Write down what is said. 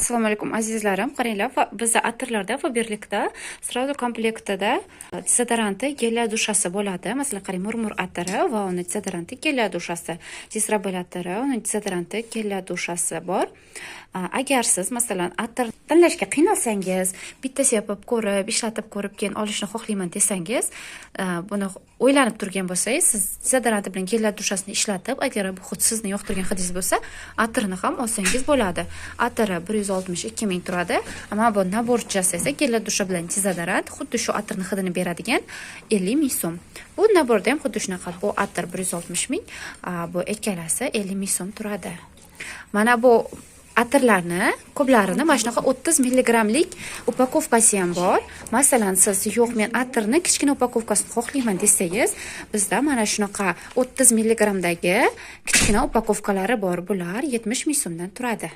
Assalomu alaykum azizlarim. Qaranglar, bizda atirlarda Faberlikda sразу komplektida dezodoranti gel dushasi bo'ladi. Masalan, qarang, murmur atiri va uni dezodoranti gel dushasi, Disrabel atiri, uni dezodoranti gel dushasi bor. Agar siz masalan atir tanlashga qiynalsangiz, bittasi yopib ko'rib, ishlatib ko'rib, keyin olishni xohlayman desangiz, buni o'ylanib turgan bo'lsangiz, siz dezodoranti bilan gel dushasini ishlatib, agar bu hid sizni yoqtirgan hidingiz bo'lsa, atirni ham olsangiz bo'ladi. Atiri 162 ming turadi. Ammo bu naborchasi esa gel dusha bilan dezodorant, xuddi shu atirni hidini beradigan 50 ming so'm. Bu naborda ham xuddi shunaqa. Bu atir 160 ming, bu ikkalasi 50 ming so'm turadi. Mana bu atirlarni ko'plarini mana shunaqa 30 milligramlik upakovkasi ham bor. Masalan, siz yo'q, men atirni kichkina upakovkasini xohlayman desangiz, bizda mana shunaqa 30 milligramdagi kichkina upakovkalari bor. Bular 70 ming so'mdan turadi.